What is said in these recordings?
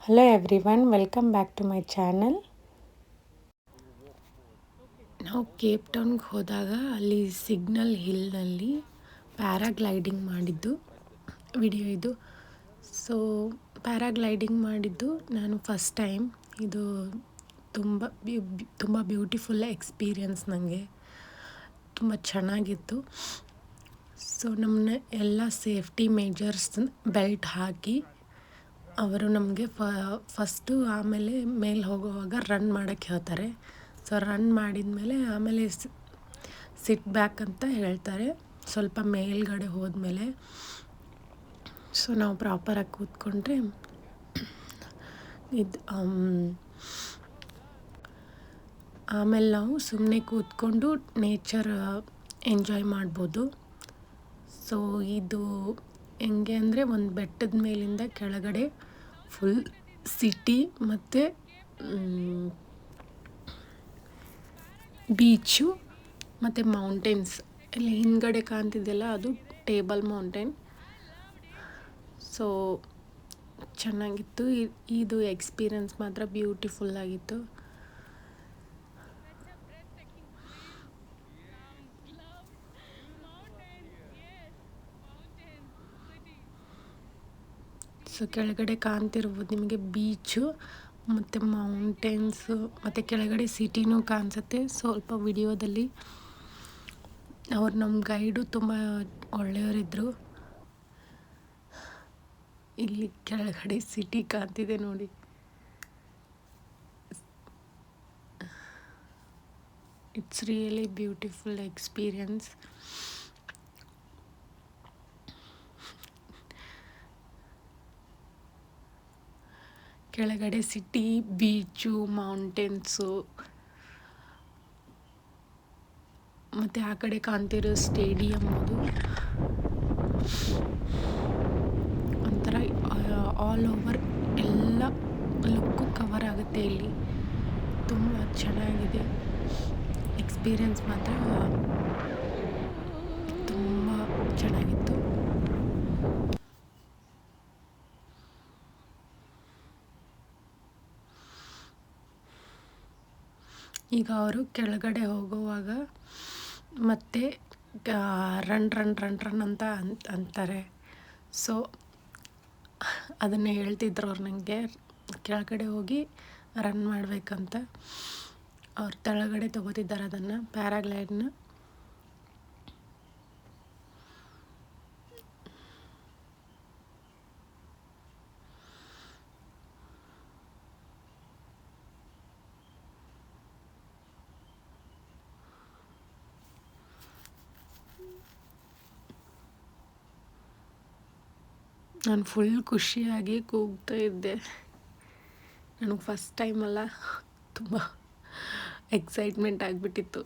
Hello everyone, welcome back to my channel. ನಾವು Cape ಟೌನ್ಗೆ ಹೋದಾಗ ಅಲ್ಲಿ ಸಿಗ್ನಲ್ ಹಿಲ್ನಲ್ಲಿ ಪ್ಯಾರಾಗ್ಲೈಡಿಂಗ್ ಮಾಡಿದ್ದು ವಿಡಿಯೋ ಇದು. ಸೊ ಪ್ಯಾರಾಗ್ಲೈಡಿಂಗ್ ಮಾಡಿದ್ದು ನಾನು ಫಸ್ಟ್ ಟೈಮ್. ಇದು ತುಂಬ ಬ್ಯೂಟಿಫುಲ್ ಎಕ್ಸ್ಪೀರಿಯನ್ಸ್. ನನಗೆ ತುಂಬ ಚೆನ್ನಾಗಿತ್ತು. ಸೊ ನಮ್ಮನ್ನ ಎಲ್ಲ ಸೇಫ್ಟಿ ಮೇಜರ್ಸ್ ಬೆಲ್ಟ್ ಹಾಕಿ ಅವರು ನಮಗೆ ಫಸ್ಟು ಆಮೇಲೆ ಮೇಲೆ ಹೋಗುವಾಗ ರನ್ ಮಾಡೋಕ್ಕೆ ಹೇಳ್ತಾರೆ. ಸೊ ರನ್ ಮಾಡಿದ ಮೇಲೆ ಆಮೇಲೆ ಸಿಟ್ ಬ್ಯಾಕ್ ಅಂತ ಹೇಳ್ತಾರೆ ಸ್ವಲ್ಪ ಮೇಲ್ಗಡೆ ಹೋದ್ಮೇಲೆ. ಸೊ ನಾವು ಪ್ರಾಪರಾಗಿ ಕೂತ್ಕೊಂಡ್ರೆ ಇದು ಆಮೇಲೆ ನಾವು ಸುಮ್ಮನೆ ಕೂತ್ಕೊಂಡು ನೇಚರ್ ಎಂಜಾಯ್ ಮಾಡ್ಬೋದು. ಸೊ ಇದು ಹೆಂಗೆ ಅಂದರೆ ಒಂದು ಬೆಟ್ಟದ ಮೇಲಿಂದ ಕೆಳಗಡೆ ಫುಲ್ ಸಿಟಿ ಮತ್ತು ಬೀಚು ಮತ್ತು ಮೌಂಟೇನ್ಸ್. ಇಲ್ಲಿ ಹಿಂದ್ಗಡೆ ಕಾಣ್ತಿದೆಯಲ್ಲ ಅದು ಟೇಬಲ್ ಮೌಂಟೇನ್. ಸೊ ಚೆನ್ನಾಗಿತ್ತು. ಇದು ಎಕ್ಸ್ಪೀರಿಯನ್ಸ್ ಮಾತ್ರ ಬ್ಯೂಟಿಫುಲ್ ಆಗಿತ್ತು. ಸೊ ಕೆಳಗಡೆ ಕಾಣ್ತಿರ್ಬೋದು ನಿಮಗೆ ಬೀಚು ಮತ್ತು ಮೌಂಟೇನ್ಸು ಮತ್ತು ಕೆಳಗಡೆ ಸಿಟಿನೂ ಕಾಣಿಸುತ್ತೆ ಸ್ವಲ್ಪ ವಿಡಿಯೋದಲ್ಲಿ. ಅವ್ರು ನಮ್ಮ ಗೈಡು ತುಂಬ ಒಳ್ಳೆಯವರಿದ್ದರು. ಇಲ್ಲಿ ಕೆಳಗಡೆ ಸಿಟಿ ಕಾಣ್ತಿದೆ ನೋಡಿ. It's really beautiful experience. ಕೆಳಗಡೆ ಸಿಟಿ, ಬೀಚು, ಮೌಂಟೇನ್ಸು ಮತ್ತು ಆ ಕಡೆ ಕಾಣ್ತಿರೋ ಸ್ಟೇಡಿಯಮ್. ಅದು ಒಂಥರ ಆಲ್ ಓವರ್ ಎಲ್ಲ ಲುಕ್ಕು ಕವರ್ ಆಗುತ್ತೆ ಇಲ್ಲಿ. ತುಂಬ ಚೆನ್ನಾಗಿದೆ. ಎಕ್ಸ್ಪೀರಿಯನ್ಸ್ ಮಾತ್ರ ತುಂಬ ಚೆನ್ನಾಗಿತ್ತು. ಈಗ ಅವರು ಕೆಳಗಡೆ ಹೋಗುವಾಗ ಮತ್ತೆ ರನ್ ರನ್ ರನ್ ರನ್ ಅಂತ ಅಂತಾರೆ. ಸೊ ಅದನ್ನು ಹೇಳ್ತಿದ್ರು ಅವ್ರು ನನಗೆ, ಕೆಳಗಡೆ ಹೋಗಿ ರನ್ ಮಾಡಬೇಕಂತ. ಅವ್ರು ಕೆಳಗಡೆ ತೊಗೋತಿದ್ದಾರೆ ಅದನ್ನು, ಪ್ಯಾರಾಗ್ಲೈಡ್ನ. ನಾನು ಫುಲ್ ಖುಷಿಯಾಗಿ ಕೂಗ್ತಾ ಇದ್ದೆ. ನನಗೆ ಫಸ್ಟ್ ಟೈಮಲ್ಲ, ತುಂಬ ಎಕ್ಸೈಟ್ಮೆಂಟ್ ಆಗಿಬಿಟ್ಟಿತ್ತು.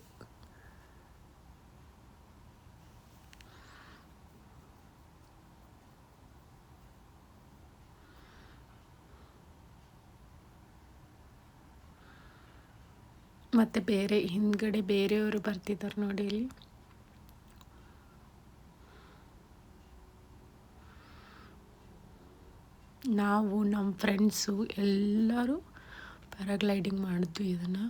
ಮತ್ತು ಹಿಂದ್ಗಡೆ ಬೇರೆಯವರು ಬರ್ತಿದ್ದಾರೆ ನೋಡಿ ಇಲ್ಲಿ. ನಾವು ನಮ್ಮ ಫ್ರೆಂಡ್ಸು ಎಲ್ಲರೂ ಪ್ಯಾರಾಗ್ಲೈಡಿಂಗ್ ಮಾಡಿದ್ವಿ ಇದನ್ನು.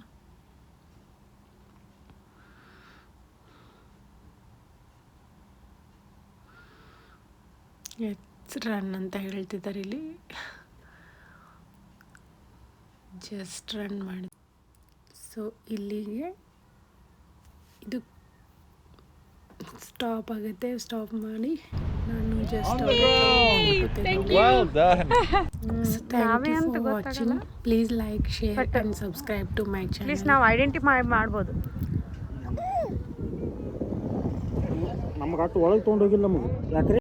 ರನ್ ಅಂತ ಹೇಳ್ತಿದ್ದಾರೆ ಇಲ್ಲಿ. ಜಸ್ಟ್ ರನ್ ಮಾಡಿ. ಸೊ ಇಲ್ಲಿಗೆ ಇದು ಸ್ಟಾಪ್ ಆಗುತ್ತೆ. ಸ್ಟಾಪ್ ಮಾಡಿ ನಾನು just watching. Please like, share and subscribe to my channel. Please ನಾವು ಐಡೆಂಟಿಫೈ ಮಾಡ್ಬೋದು. ನಮ್ಗೆ ಅಷ್ಟು ಒಳಗೆ ತೊಗೊಂಡೋಗಿಲ್ಲ ನಮಗೆ ಯಾಕ್ರಿ.